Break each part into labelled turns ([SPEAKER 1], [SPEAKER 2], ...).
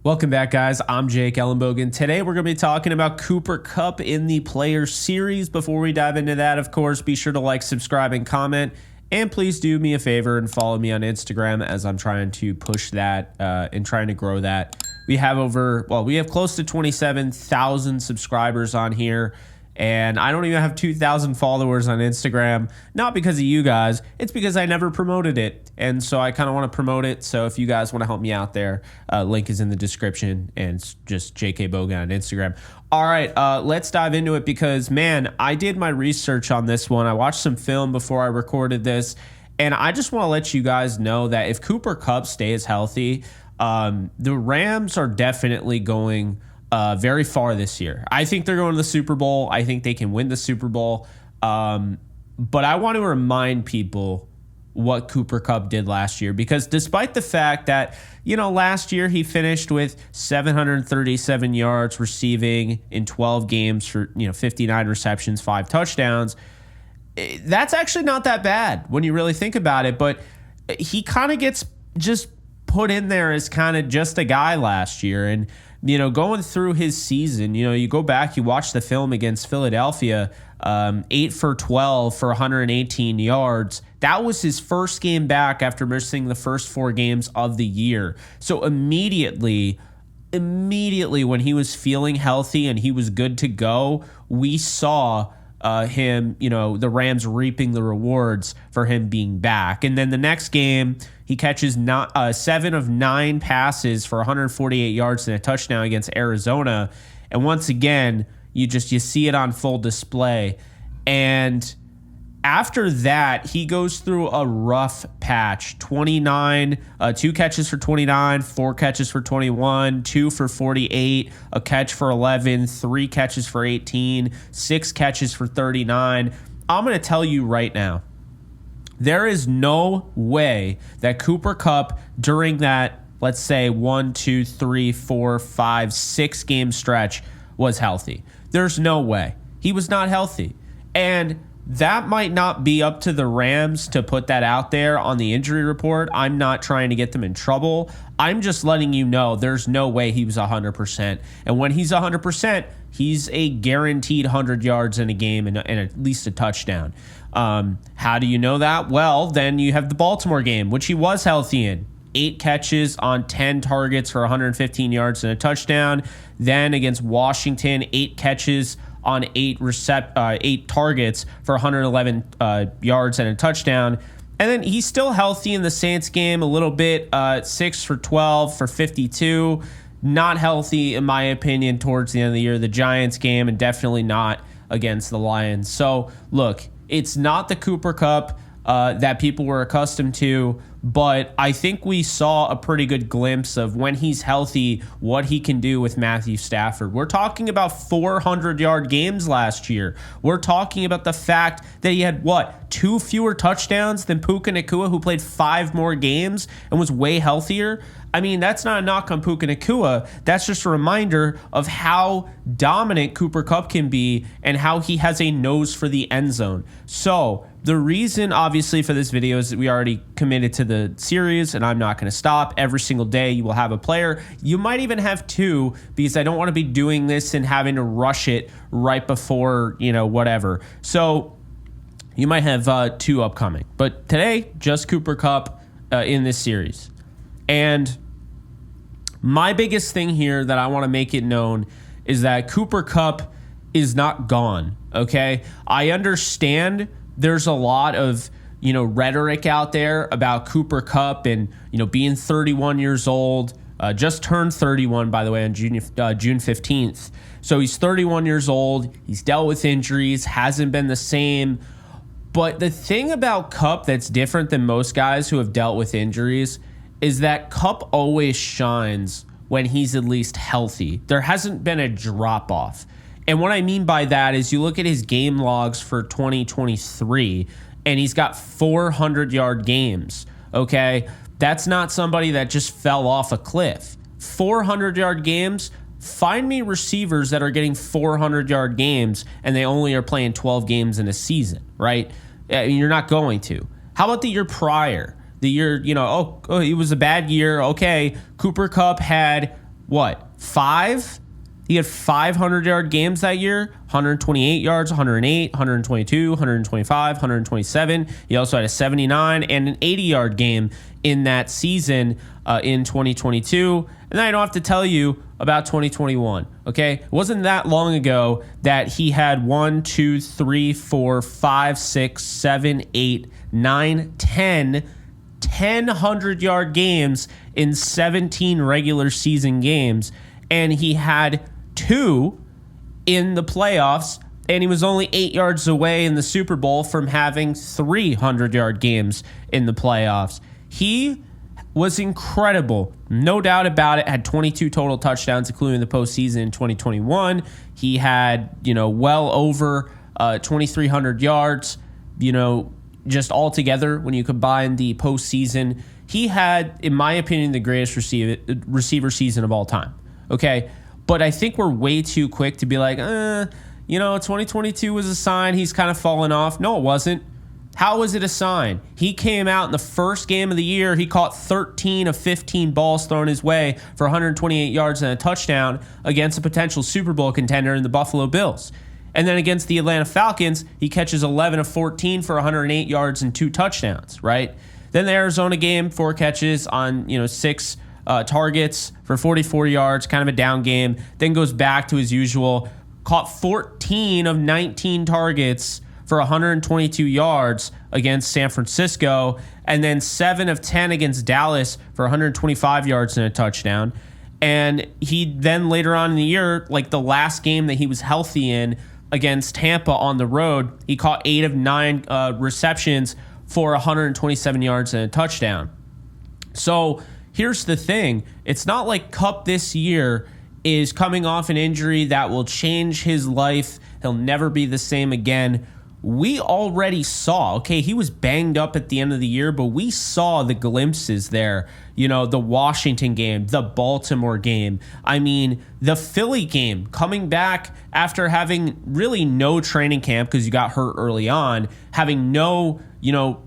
[SPEAKER 1] Welcome back, guys. I'm Jake Ellenbogen. Today, we're going to be talking about Cooper Kupp in the Player Series. Before we dive into that, of course, be sure to like, subscribe, and comment. And please do me a favor and follow me on Instagram as I'm trying to push that and trying to grow that. We have close to 27,000 subscribers on here. And I don't even have 2,000 followers on Instagram, not because of you guys. It's because I never promoted it. And so I kind of want to promote it. So if you guys want to help me out there, link is in the description, and it's just JK Bogan on Instagram. All right, let's dive into it because, man, I did my research on this one. I watched some film before I recorded this. And I just want to let you guys know that if Cooper Kupp stays healthy, the Rams are definitely going very far this year. I think they're going to the Super Bowl. I think they can win the Super Bowl. But I want to remind people what Cooper Kupp did last year, because despite the fact that, last year he finished with 737 yards receiving in 12 games for, 59 receptions, 5 touchdowns. That's actually not that bad when you really think about it. But he kind of gets just put in there as kind of just a guy last year. And going through his season, you go back, you watch the film against Philadelphia, 8 for 12 for 118 yards. That was his first game back after missing the first 4 games of the year. So immediately when he was feeling healthy and he was good to go, we saw him, the Rams reaping the rewards for him being back. And then the next game, he catches 7 of 9 passes for 148 yards and a touchdown against Arizona. And once again, you see it on full display. And after that, he goes through a rough patch. 2 catches for 29, 4 catches for 21, 2 for 48, a catch for 11, 3 catches for 18, 6 catches for 39. I'm going to tell you right now, there is no way that Cooper Kupp during that, let's say, 1, 2, 3, 4, 5, 6 game stretch was healthy. There's no way. He was not healthy. And that might not be up to the Rams to put that out there on the injury report. I'm not trying to get them in trouble. I'm just letting you know there's no way he was 100%. And when he's 100%, he's a guaranteed 100 yards in a game and at least a touchdown. How do you know that? Well, then you have the Baltimore game, which he was healthy in. 8 catches on 10 targets for 115 yards and a touchdown. Then against Washington, 8 catches on 8 targets for 111 yards and a touchdown. And then he's still healthy in the Saints game a little bit, 6 for 12 for 52. Not healthy, in my opinion, towards the end of the year. The Giants game, and definitely not against the Lions. So, look, it's not the Cooper Kupp that people were accustomed to, but I think we saw a pretty good glimpse of when he's healthy, what he can do with Matthew Stafford. We're talking about 400-yard games last year. We're talking about the fact that he had, 2 fewer touchdowns than Puka Nacua, who played 5 more games and was way healthier. I mean, that's not a knock on Puka Nacua. That's just a reminder of how dominant Cooper Kupp can be and how he has a nose for the end zone. So the reason, obviously, for this video is that we already committed to the series, and I'm not going to stop. Every single day you will have a player. You might even have 2, because I don't want to be doing this and having to rush it right before, whatever. So you might have 2 upcoming. But today, just Cooper Kupp in this series. And my biggest thing here that I want to make it known is that Cooper Kupp is not gone, okay? I understand there's a lot of, rhetoric out there about Cooper Kupp and, being 31 years old. Just turned 31, by the way, on June 15th. So he's 31 years old. He's dealt with injuries, hasn't been the same. But the thing about Kupp that's different than most guys who have dealt with injuries is that Kupp always shines when he's at least healthy. There hasn't been a drop-off. And what I mean by that is you look at his game logs for 2023, and he's got 400-yard games, okay? That's not somebody that just fell off a cliff. 400-yard games, find me receivers that are getting 400-yard games, and they only are playing 12 games in a season, right? You're not going to. How about the year prior? The year, it was a bad year. Okay, Cooper Kupp had, what, 5? He had 500-yard games that year, 128 yards, 108, 122, 125, 127. He also had a 79 and an 80-yard game in that season in 2022. And then I don't have to tell you about 2021, okay? It wasn't that long ago that he had 1, 2, 3, 4, 5, 6, 7, 8, 9, 10 100-yard games in 17 regular season games. And he had 2 in the playoffs, and he was only 8 yards away in the Super Bowl from having 300-yard games in the playoffs. He was incredible, no doubt about it. Had 22 total touchdowns, including the postseason in 2021. He had, well over 2,300 yards, just altogether when you combine the postseason. He had, in my opinion, the greatest receiver season of all time. Okay. But I think we're way too quick to be like, 2022 was a sign he's kind of fallen off. No, it wasn't. How was it a sign? He came out in the first game of the year. He caught 13 of 15 balls thrown his way for 128 yards and a touchdown against a potential Super Bowl contender in the Buffalo Bills. And then against the Atlanta Falcons, he catches 11 of 14 for 108 yards and 2 touchdowns, right? Then the Arizona game, 4 catches on, 6 targets for 44 yards, kind of a down game. Then goes back to his usual, caught 14 of 19 targets for 122 yards against San Francisco, and then 7 of 10 against Dallas for 125 yards and a touchdown. And he then later on in the year, like the last game that he was healthy in against Tampa on the road, he caught 8 of 9 receptions for 127 yards and a touchdown. So here's the thing. It's not like Kupp this year is coming off an injury that will change his life. He'll never be the same again. We already saw, okay, he was banged up at the end of the year, but we saw the glimpses there. The Washington game, the Baltimore game. I mean, the Philly game, coming back after having really no training camp because you got hurt early on, having no,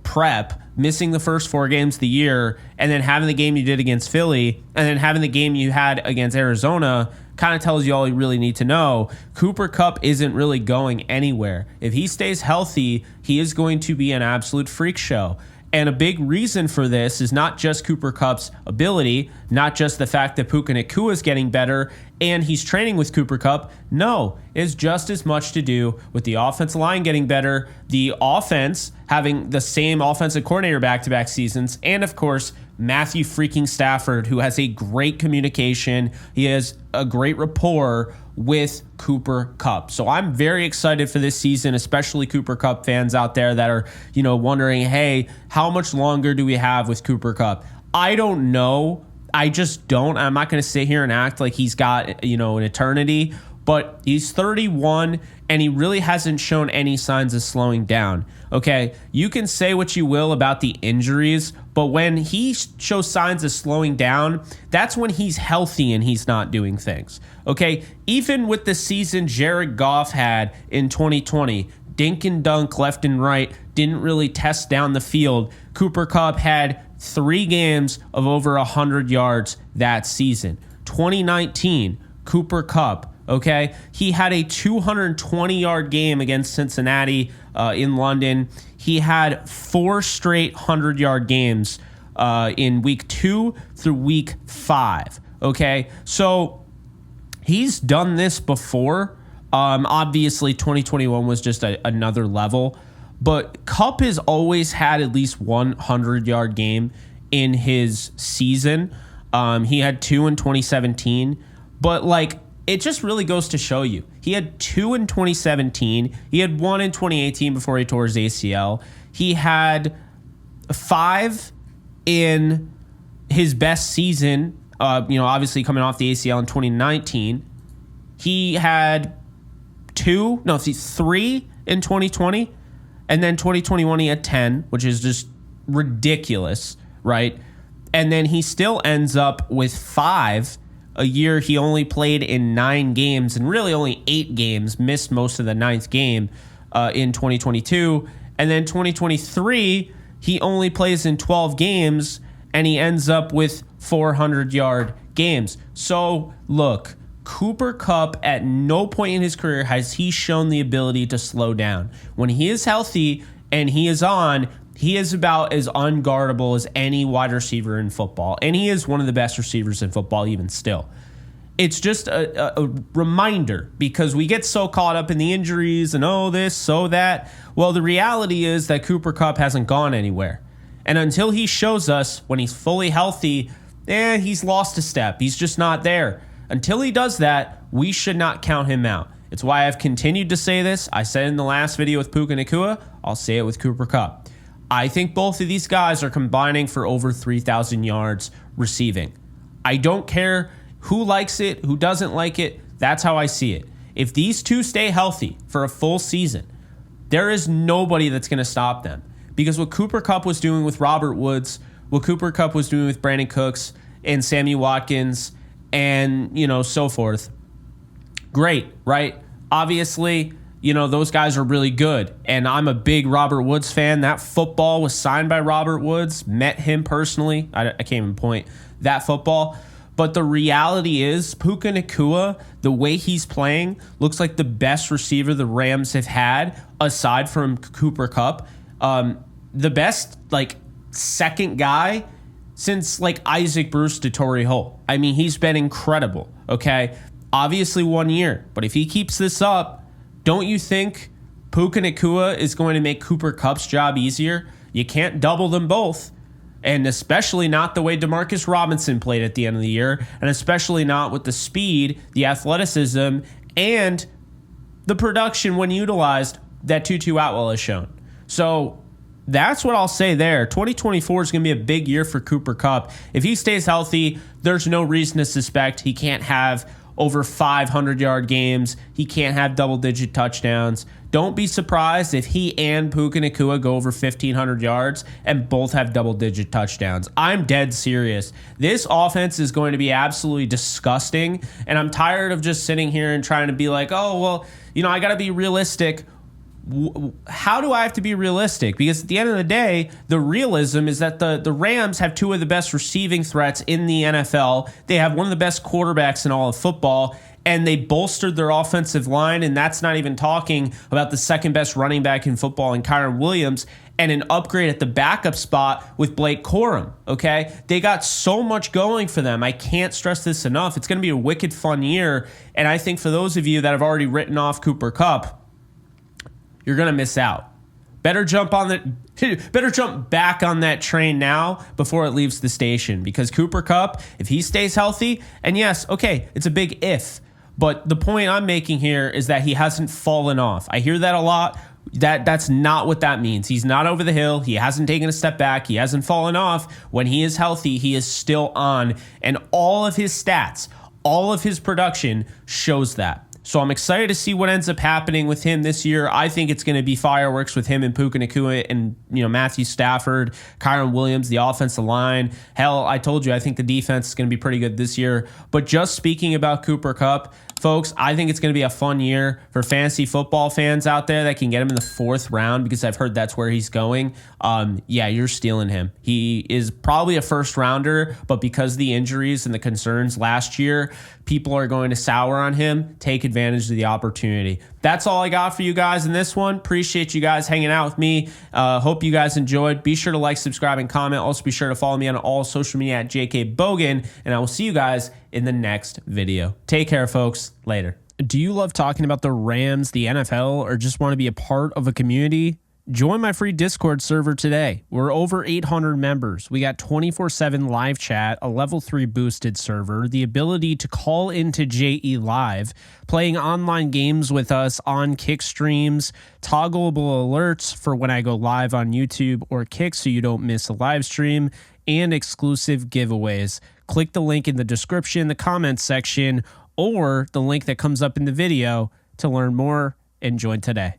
[SPEAKER 1] prep, missing the first 4 games of the year, and then having the game you did against Philly, and then having the game you had against Arizona, kind of tells you all you really need to know. Cooper Kupp isn't really going anywhere. If he stays healthy, he is going to be an absolute freak show. And a big reason for this is not just Cooper Kupp's ability, not just the fact that Puka Nacua is getting better and he's training with Cooper Kupp. No, it's just as much to do with the offensive line getting better, the offense having the same offensive coordinator back-to-back seasons, and of course, Matthew freaking Stafford, who has a great communication. He has a great rapport with Cooper Kupp. So I'm very excited for this season, especially Cooper Kupp fans out there that are, wondering, hey, how much longer do we have with Cooper Kupp? I don't know. I just don't. I'm not going to sit here and act like he's got, an eternity, but he's 31 and he really hasn't shown any signs of slowing down. Okay, you can say what you will about the injuries, but when he shows signs of slowing down, that's when he's healthy and he's not doing things. Okay, even with the season Jared Goff had in 2020, dink and dunk left and right, didn't really test down the field. Cooper Kupp had 3 games of over 100 yards that season. 2019, Cooper Kupp, okay, he had a 220-yard game against Cincinnati in London. He had 4 straight 100-yard games in week 2 through week 5, okay? So he's done this before. Obviously, 2021 was just another level. But Kupp has always had at least one 100-yard game in his season. He had 2 in 2017. But, it just really goes to show you. He had 2 in 2017. He had 1 in 2018 before he tore his ACL. He had 5 in his best season, obviously coming off the ACL in 2019. He had 3 in 2020. And then 2021, he had 10, which is just ridiculous, right? And then he still ends up with 5. A year he only played in 9 games and really only 8 games, missed most of the 9th game in 2022. And then 2023, he only plays in 12 games and he ends up with 400-yard games. So look, Cooper Kupp at no point in his career has he shown the ability to slow down. When he is healthy and he is on, he is about as unguardable as any wide receiver in football. And he is one of the best receivers in football even still. It's just a reminder, because we get so caught up in the injuries and this, so that. Well, the reality is that Cooper Kupp hasn't gone anywhere. And until he shows us when he's fully healthy, he's lost a step. He's just not there. Until he does that, we should not count him out. It's why I've continued to say this. I said in the last video with Puka Nacua, I'll say it with Cooper Kupp. I think both of these guys are combining for over 3,000 yards receiving. I don't care who likes it, who doesn't like it. That's how I see it. If these two stay healthy for a full season, there is nobody that's going to stop them. Because what Cooper Kupp was doing with Robert Woods, what Cooper Kupp was doing with Brandon Cooks and Sammy Watkins, and, so forth. Great, right? Obviously, those guys are really good. And I'm a big Robert Woods fan. That football was signed by Robert Woods. Met him personally. I can't even point that football. But the reality is, Puka Nacua, the way he's playing, looks like the best receiver the Rams have had, aside from Cooper Kupp. The best, second guy since Isaac Bruce to Torrey Holt. I mean, he's been incredible, okay? Obviously 1 year, but if he keeps this up, don't you think Puka Nacua is going to make Cooper Kupp's job easier? You can't double them both, and especially not the way Demarcus Robinson played at the end of the year, and especially not with the speed, the athleticism, and the production when utilized that Tutu Atwell has shown. So that's what I'll say there. 2024 is going to be a big year for Cooper Kupp. If he stays healthy, there's no reason to suspect he can't have over 500-yard games. He can't have double-digit touchdowns. Don't be surprised if he and Puka Nacua go over 1,500 yards and both have double-digit touchdowns. I'm dead serious. This offense is going to be absolutely disgusting, and I'm tired of just sitting here and trying to be like, I got to be realistic. How do I have to be realistic? Because at the end of the day, the realism is that the Rams have two of the best receiving threats in the NFL. They have one of the best quarterbacks in all of football, and they bolstered their offensive line, and that's not even talking about the second best running back in football in Kyren Williams, and an upgrade at the backup spot with Blake Corum, okay? They got so much going for them. I can't stress this enough. It's going to be a wicked fun year, and I think for those of you that have already written off Cooper Kupp, you're going to miss out. Better jump back on that train now before it leaves the station, because Cooper Kupp, if he stays healthy, and yes, okay, it's a big if, but the point I'm making here is that he hasn't fallen off. I hear that a lot. That's not what that means. He's not over the hill. He hasn't taken a step back. He hasn't fallen off. When he is healthy, he is still on, and all of his stats, all of his production shows that. So I'm excited to see what ends up happening with him this year. I think it's going to be fireworks with him and Puka Nacua and Matthew Stafford, Kyren Williams, the offensive line. Hell, I told you I think the defense is going to be pretty good this year. But just speaking about Cooper Kupp, folks, I think it's going to be a fun year for fantasy football fans out there that can get him in the 4th round, because I've heard that's where he's going. You're stealing him. He is probably a first rounder, but because of the injuries and the concerns last year, people are going to sour on him. Take advantage of the opportunity. That's all I got for you guys in this one. Appreciate you guys hanging out with me. Hope you guys enjoyed. Be sure to like, subscribe, and comment. Also, be sure to follow me on all social media at JKBogan, and I will see you guys in the next video. Take care, folks. Later. Do you love talking about the Rams, the NFL, or just want to be a part of a community? Join my free Discord server today. We're over 800 members. We got 24/7 live chat, a level 3 boosted server, the ability to call into JE Live, playing online games with us on Kick streams, toggleable alerts for when I go live on YouTube or Kick so you don't miss a live stream, and exclusive giveaways. Click the link in the description, the comments section, or the link that comes up in the video to learn more and join today.